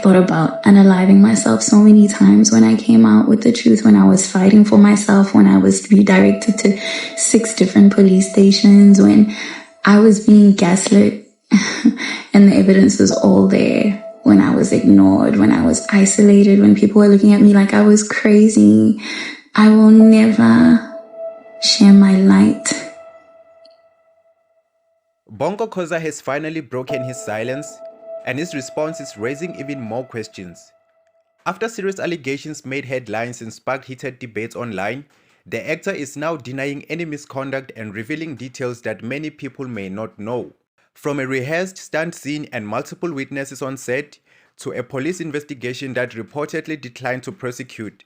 thought about unaliving myself so many times when I came out with the truth, when I was fighting for myself, when I was redirected to 6 different police stations, when I was being gaslit and the evidence was all there, when I was ignored, when I was isolated, when people were looking at me like I was crazy. I will never share my light. Bonko Khoza has finally broken his silence, and his response is raising even more questions. After serious allegations made headlines and sparked heated debates online, the actor is now denying any misconduct and revealing details that many people may not know. From a rehearsed stunt scene and multiple witnesses on set, to a police investigation that reportedly declined to prosecute.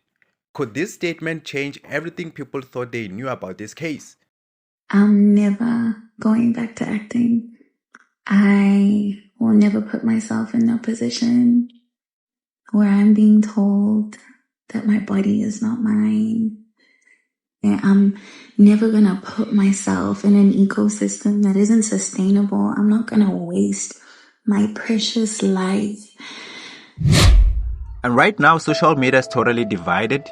Could this statement change everything people thought they knew about this case? I'm never going back to acting. I will never put myself in a position where I'm being told that my body is not mine. And I'm never going to put myself in an ecosystem that isn't sustainable. I'm not going to waste my precious life. And right now, social media is totally divided.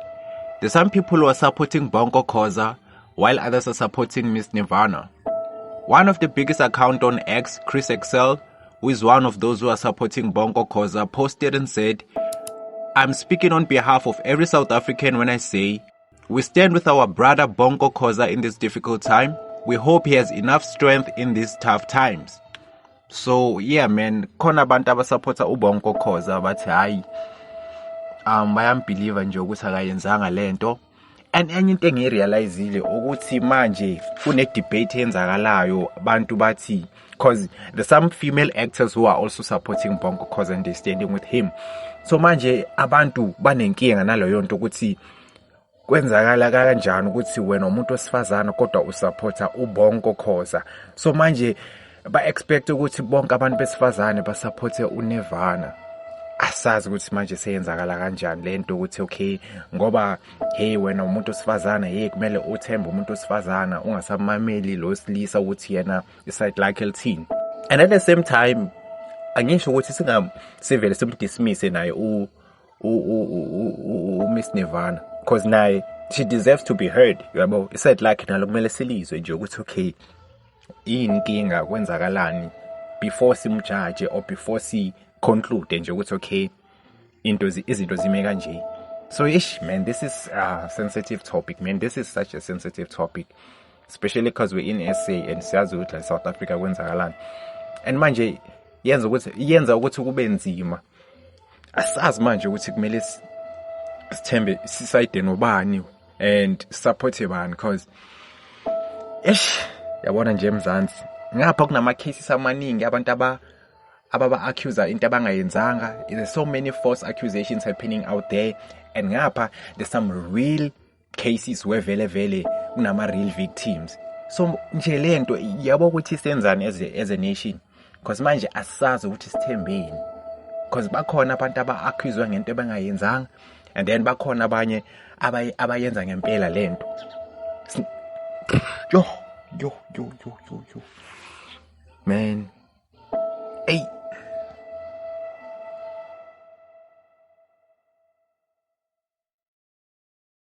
There's some people who are supporting Bonko Khoza, while others are supporting Miss Nirvana. One of the biggest accounts on X, Chris Excel, who is one of those who are supporting Bonko Khoza, posted and said, "I'm speaking on behalf of every South African when I say, we stand with our brother Bonko Khoza in this difficult time. We hope he has enough strength in these tough times." So yeah man, khona abantu abasupporta uBonko Khoza bathi hayi bayambelieve nje ukuthi akayenzanga lento. And enye into engirealizile ukuthi manje kune debate yenzakalayo abantu bathi, because there's some female actors who are also supporting Bonko Khoza and they're standing with him. So manje abantu banenkinga naleyo nto ukuthi kwenzakala kanjani ukuthi wena umuntu wesifazana kodwa usupporta uBonko Khoza. So manje ba expect ukuthi bonke abantu besifazane basupporte uNirvana. Asazi ukuthi manje seyenzakala kanjani lento ukuthi okay ngoba hey wena umuntu wesifazana hey kumele uthembe umuntu wesifazana ungasamameli lo silisa ukuthi yena iside like elithini. And at the same time angisho ukuthi sivele simdismiss naye u Miss Nirvana, because naye she deserves to be heard, yabo iside like nalo kumele silizwe nje ukuthi okay inkinga kwenzakalani before simjudge or before si conclude nje ukuthi okay izinto zime kanje. So ish man, this is a sensitive topic man, this is such a sensitive topic, especially because we're in SA and siyazi ukuthi like South Africa kwenzakalani. And manje yenza ukuthi kube nzima, asazi manje ukuthi kumele sithembe sisayide nobani and support bani, because ish yabona nje eMzansi ngapha kunama cases amaningi abantu ababa-accuse into abangayenzanga. There's so many false accusations happening out there, and ngapha there's some real cases where vele kunama real victims. So nje lento yabo ukuthi senzani as a nation, because manje asazi ukuthi sithembeni, because bakhona abantu aba-accuse ngento abangayenzanga and then bakhona abanye abayenza ngempela lento. Yo man.